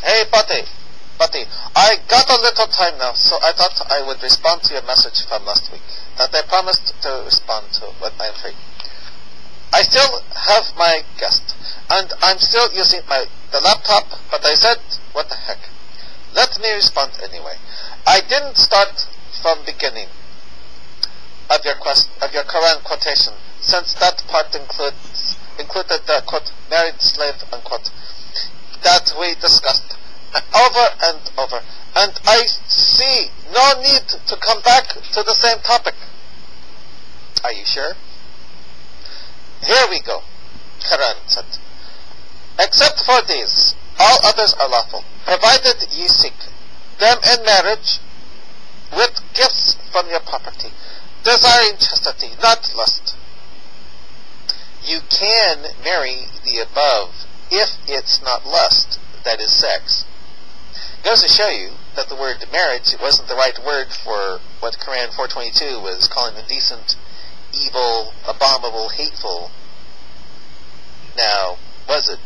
Hey, buddy, I got a little time now, so I thought I would respond to your message from last week that I promised to respond to when I'm free. I still have my guest, and I'm still using the laptop, but I said, what the heck? Let me respond anyway. I didn't start from beginning of your Quran quotation, since that part included the quote married slave unquote that we discussed over and over, and I see no need to come back to the same topic. Are you sure? Here we go. Quran said, except for these, all others are lawful, provided ye seek them in marriage with gifts from your property, desiring chastity, not lust. You can marry the above if it's not lust, that is sex. Goes to show you that the word marriage wasn't the right word for what Quran 422 was calling indecent, evil, abominable, hateful. Now, was it?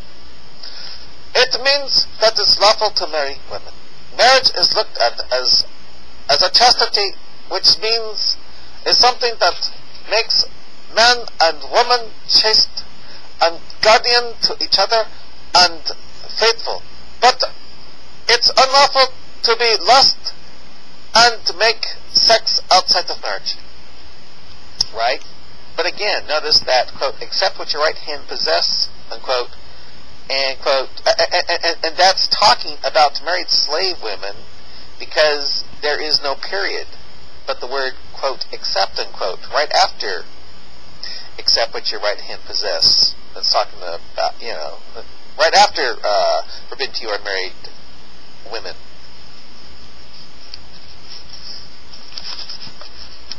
It means that it's lawful to marry women. Marriage is looked at as a chastity, which means is something that makes man and woman chaste and guardian to each other and faithful. But it's unlawful to be lust and to make sex outside of marriage. Right? But again, notice that, quote, except what your right hand possess, unquote, and, quote, and that's talking about married slave women because there is no period. But the word, quote, except, unquote, right after except what your right hand possess. That's talking about, right after forbidden to you are married women.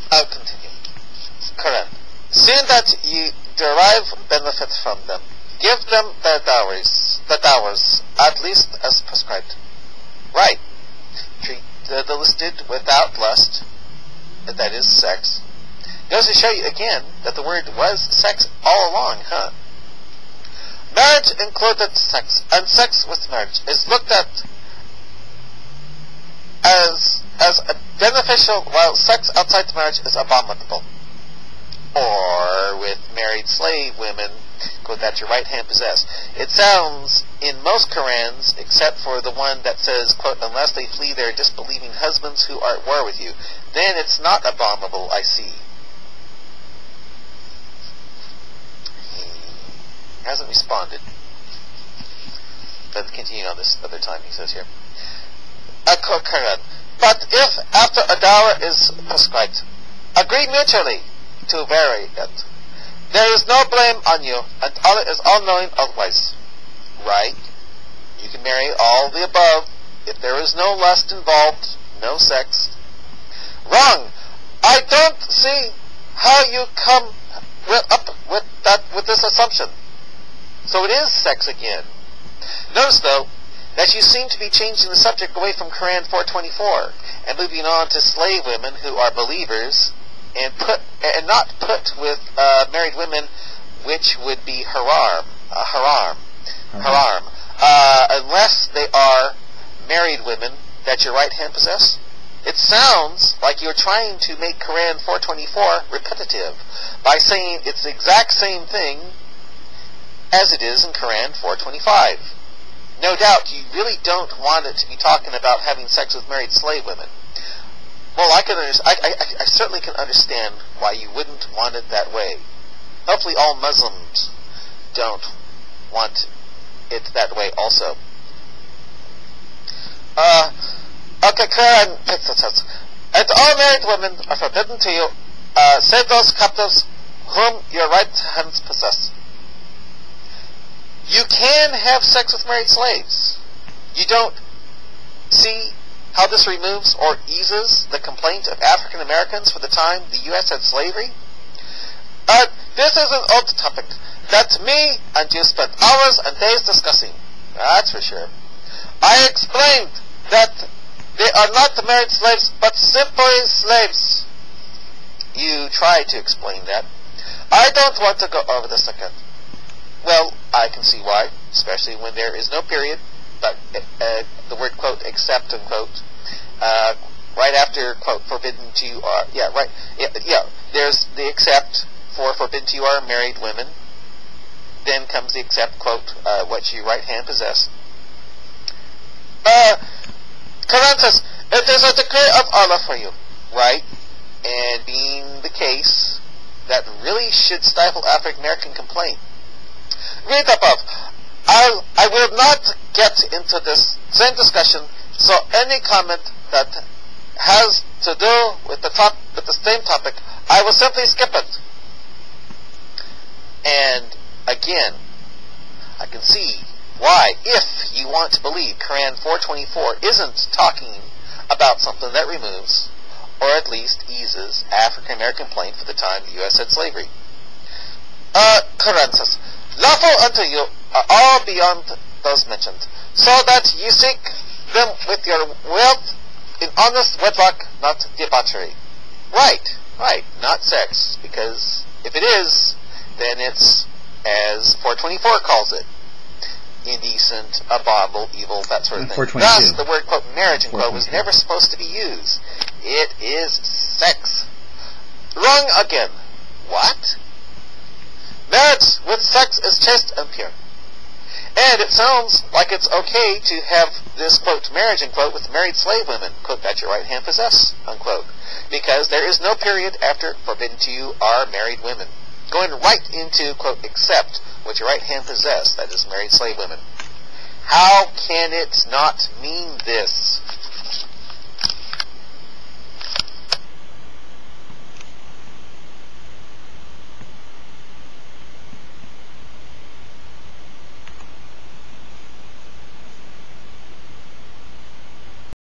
I'll continue. Quran. Seeing that ye derive benefit from them, give them the dowries, at least as prescribed. Right. Treat the listed without lust, that is sex. Goes to show you again that the word was sex all along, huh? Marriage included sex, and sex with marriage is looked at as a beneficial, while sex outside marriage is abominable. Or with married slave women, quote, that your right hand possess. It sounds in most Qurans, except for the one that says, quote, unless they flee their disbelieving husbands who are at war with you, then it's not abominable, I see. He hasn't responded. Let's continue on this other time, he says here. Quran. But if after a dower is prescribed, agree mutually to vary it. There is no blame on you, and Allah is all-knowing, all-wise. Right? You can marry all the above if there is no lust involved, no sex. Wrong! I don't see how you come up with this assumption. So it is sex again. Notice, though, that you seem to be changing the subject away from Quran 424 and moving on to slave women who are believers and not put with married women, which would be haram, unless they are married women that your right hand possess. It sounds like you're trying to make Quran 424 repetitive by saying it's the exact same thing as it is in Quran 425. No doubt you really don't want it to be talking about having sex with married slave women. Well, I certainly can understand why you wouldn't want it that way. Hopefully all Muslims don't want it that way also. Okay, Quran, and all married women are forbidden to you, save those captives whom your right hands possess. You can have sex with married slaves. You don't see how this removes or eases the complaint of African Americans for the time the U.S. had slavery? This is an old topic that me and you spent hours and days discussing. That's for sure. I explained that they are not married slaves, but simply slaves. You tried to explain that. I don't want to go over this again. Well, I can see why, especially when there is no period, but the word, quote, except, unquote, right after, quote, forbidden to you are, there's the except for forbidden to you are married women. Then comes the except, quote, what you right hand possess. Quran says, if there's a decree of Allah for you, right, and being the case, that really should stifle African-American complaint. Read above. I will not get into this same discussion, so any comment that has to do with the same topic, I will simply skip it. And again, I can see why, if you want to believe Quran 424 isn't talking about something that removes, or at least eases, African-American complaint for the time the U.S. had slavery. Quran says, lawful unto you are all beyond those mentioned, so that you seek them with your wealth in honest wedlock, not debauchery. Right, not sex, because if it is, then it's, as 424 calls it, indecent, abominable, evil, that sort of thing. Thus, the word, quote, marriage, unquote, was never supposed to be used. It is sex. Wrong again. What? Marriage with sex is chaste and pure. And it sounds like it's okay to have this, quote, marriage, unquote, with married slave women, quote, that your right hand possess, unquote, because there is no period after forbidden to you are married women. Going right into, quote, except what your right hand possess, that is married slave women. How can it not mean this?